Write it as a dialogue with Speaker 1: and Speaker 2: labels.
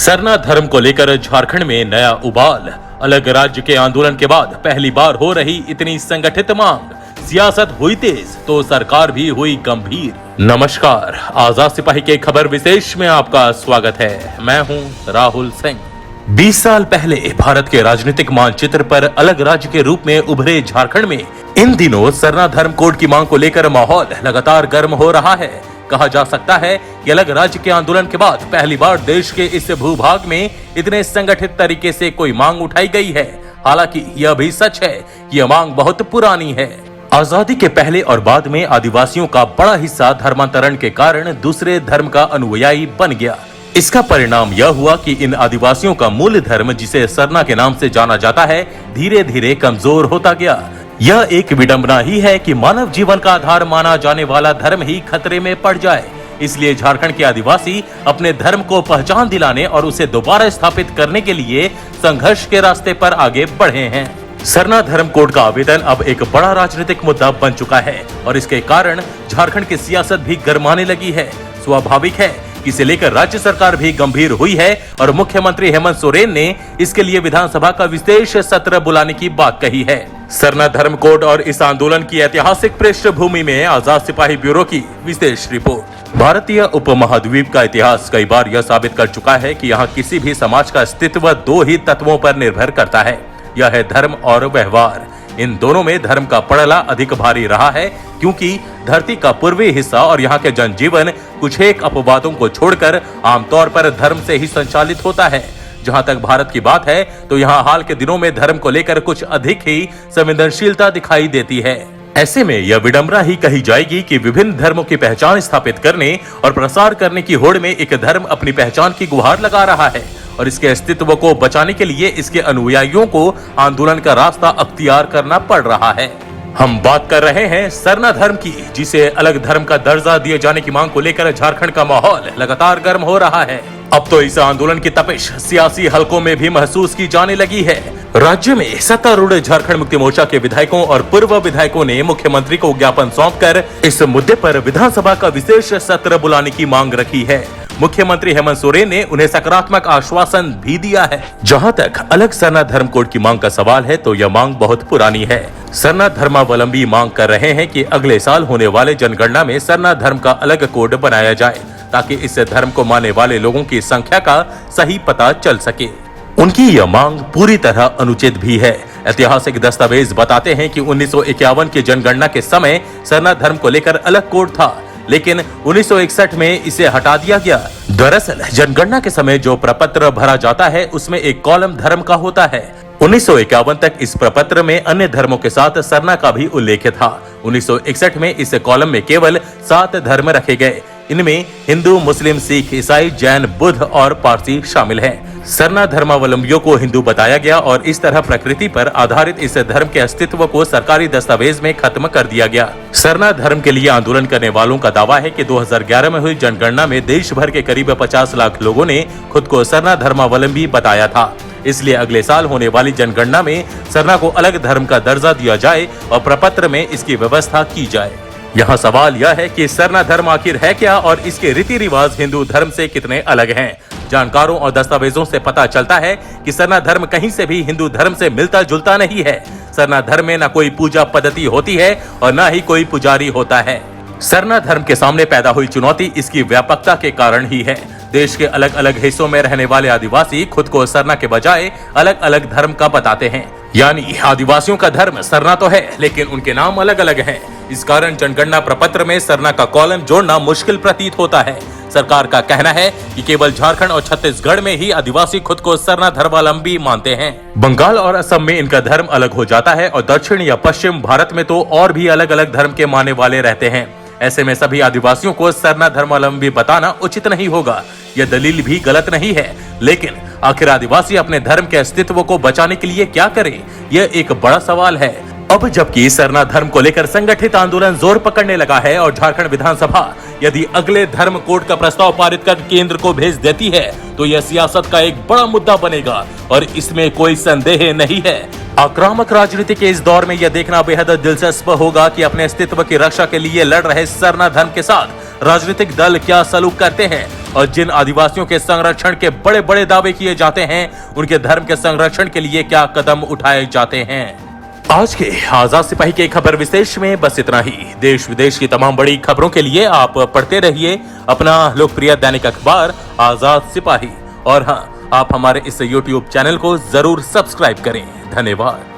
Speaker 1: सरना धर्म को लेकर झारखंड में नया उबाल। अलग राज्य के आंदोलन के बाद पहली बार हो रही इतनी संगठित मांग। सियासत हुई तेज तो सरकार भी हुई गंभीर। नमस्कार, आजाद सिपाही के खबर विशेष में आपका स्वागत है। मैं हूं राहुल सिंह। 20 साल पहले भारत के राजनीतिक मानचित्र पर अलग राज्य के रूप में उभरे झारखंड में इन दिनों सरना धर्म कोड की मांग को लेकर माहौल लगातार गर्म हो रहा है। कहा जा सकता है कि अलग राज्य के आंदोलन के बाद पहली बार देश के इस भूभाग में इतने संगठित तरीके से कोई मांग उठाई गई है। हालांकि यह भी सच है कि यह मांग बहुत पुरानी है। आजादी के पहले और बाद में आदिवासियों का बड़ा हिस्सा धर्मांतरण के कारण दूसरे धर्म का अनुयायी बन गया। इसका परिणाम यह हुआ कि इन आदिवासियों का मूल धर्म, जिसे सरना के नाम से जाना जाता है, धीरे धीरे कमजोर होता गया। यह एक विडंबना ही है कि मानव जीवन का आधार माना जाने वाला धर्म ही खतरे में पड़ जाए। इसलिए झारखंड के आदिवासी अपने धर्म को पहचान दिलाने और उसे दोबारा स्थापित करने के लिए संघर्ष के रास्ते पर आगे बढ़े हैं। सरना धर्म कोड का आवेदन अब एक बड़ा राजनीतिक मुद्दा बन चुका है और इसके कारण झारखंड की सियासत भी गर्माने लगी है। स्वाभाविक है कि इसे लेकर राज्य सरकार भी गंभीर हुई है और मुख्यमंत्री हेमंत सोरेन ने इसके लिए विधानसभा का विशेष सत्र बुलाने की बात कही है। सरना धर्म कोड और इस आंदोलन की ऐतिहासिक पृष्ठभूमि में आजाद सिपाही ब्यूरो की विशेष रिपोर्ट। भारतीय उपमहाद्वीप का इतिहास कई बार यह साबित कर चुका है कि यहाँ किसी भी समाज का अस्तित्व दो ही तत्वों पर निर्भर करता है। यह है धर्म और व्यवहार। इन दोनों में धर्म का पड़ला अधिक भारी रहा है, क्योंकि धरती का पूर्वी हिस्सा और यहाँ के जनजीवन कुछ एक अपवादों को छोड़कर आमतौर पर धर्म से ही संचालित होता है। जहाँ तक भारत की बात है तो यहाँ हाल के दिनों में धर्म को लेकर कुछ अधिक ही संवेदनशीलता दिखाई देती है। ऐसे में यह विडंबना ही कही जाएगी कि विभिन्न धर्मों की पहचान स्थापित करने और प्रसार करने की होड़ में एक धर्म अपनी पहचान की गुहार लगा रहा है और इसके अस्तित्व को बचाने के लिए इसके अनुयायियों को आंदोलन का रास्ता अख्तियार करना पड़ रहा है। हम बात कर रहे हैं सरना धर्म की, जिसे अलग धर्म का दर्जा दिए जाने की मांग को लेकर झारखंड का माहौल लगातार गर्म हो रहा है। अब तो इस आंदोलन की तपिश सियासी हलकों में भी महसूस की जाने लगी है। राज्य में सत्तारूढ़ झारखंड मुक्ति मोर्चा के विधायकों और पूर्व विधायकों ने मुख्यमंत्री को ज्ञापन सौंपकर इस मुद्दे पर विधानसभा का विशेष सत्र बुलाने की मांग रखी है। मुख्यमंत्री हेमंत सोरेन ने उन्हें सकारात्मक आश्वासन भी दिया है। जहां तक अलग सरना धर्म कोड की मांग का सवाल है तो यह मांग बहुत पुरानी है। सरना धर्मावलंबी मांग कर रहे हैं कि अगले साल होने वाले जनगणना में सरना धर्म का अलग कोड बनाया जाए, ताकि इस धर्म को मानने वाले लोगों की संख्या का सही पता चल सके। उनकी यह मांग पूरी तरह अनुचित भी है। ऐतिहासिक दस्तावेज बताते हैं कि 1951 की जनगणना के समय सरना धर्म को लेकर अलग कोड था, लेकिन 1961 में इसे हटा दिया गया। दरअसल जनगणना के समय जो प्रपत्र भरा जाता है उसमें एक कॉलम धर्म का होता है। 1951 तक इस प्रपत्र में अन्य धर्मों के साथ सरना का भी उल्लेख था। 1961 में इस कॉलम में केवल 7 धर्म रखे गए। इनमें हिंदू, मुस्लिम, सिख, ईसाई, जैन, बुद्ध और पारसी शामिल हैं। सरना धर्मावलंबियों को हिंदू बताया गया और इस तरह प्रकृति पर आधारित इस धर्म के अस्तित्व को सरकारी दस्तावेज में खत्म कर दिया गया। सरना धर्म के लिए आंदोलन करने वालों का दावा है कि 2011 में हुई जनगणना में देश भर के करीब 50 लाख लोगों ने खुद को सरना धर्मावलंबी बताया था। इसलिए अगले साल होने वाली जनगणना में सरना को अलग धर्म का दर्जा दिया जाए और प्रपत्र में इसकी व्यवस्था की जाए। यहाँ सवाल यह है कि सरना धर्म आखिर है क्या और इसके रीति रिवाज हिंदू धर्म से कितने अलग हैं। जानकारों और दस्तावेजों से पता चलता है कि सरना धर्म कहीं से भी हिंदू धर्म से मिलता जुलता नहीं है। सरना धर्म में न कोई पूजा पद्धति होती है और न ही कोई पुजारी होता है। सरना धर्म के सामने पैदा हुई चुनौती इसकी व्यापकता के कारण ही है। देश के अलग अलग हिस्सों में रहने वाले आदिवासी खुद को सरना के बजाय अलग अलग धर्म का बताते हैं। यानी आदिवासियों का धर्म सरना तो है, लेकिन उनके नाम अलग अलग हैं। इस कारण जनगणना प्रपत्र में सरना का कॉलम जोड़ना मुश्किल प्रतीत होता है। सरकार का कहना है कि केवल झारखंड और छत्तीसगढ़ में ही आदिवासी खुद को सरना धर्मावलंबी मानते हैं। बंगाल और असम में इनका धर्म अलग हो जाता है और दक्षिण या पश्चिम भारत में तो और भी अलग अलग धर्म के मानने वाले रहते हैं। ऐसे में सभी आदिवासियों को सरना धर्मावलंबी बताना उचित नहीं होगा। यह दलील भी गलत नहीं है, लेकिन आखिर आदिवासी अपने धर्म के अस्तित्व को बचाने के लिए क्या करें, यह एक बड़ा सवाल है। अब जबकि सरना धर्म को लेकर संगठित आंदोलन जोर पकड़ने लगा है और झारखंड विधानसभा यदि अगले धर्म कोड का प्रस्ताव पारित कर केंद्र को भेज देती है तो यह सियासत का एक बड़ा मुद्दा बनेगा और इसमें कोई संदेह नहीं है। आक्रामक राजनीति के इस दौर में यह देखना बेहद दिलचस्प होगा कि अपने अस्तित्व की रक्षा के लिए लड़ रहे सरना धर्म के साथ राजनीतिक दल क्या सलूक करते हैं और जिन आदिवासियों के संरक्षण के बड़े बड़े दावे किए जाते हैं उनके धर्म के संरक्षण के लिए क्या कदम उठाए जाते हैं। आज के आजाद सिपाही के खबर विशेष में बस इतना ही। देश विदेश की तमाम बड़ी खबरों के लिए आप पढ़ते रहिए अपना लोकप्रिय दैनिक अखबार आजाद सिपाही और हाँ, आप हमारे इस YouTube चैनल को जरूर सब्सक्राइब करें। धन्यवाद।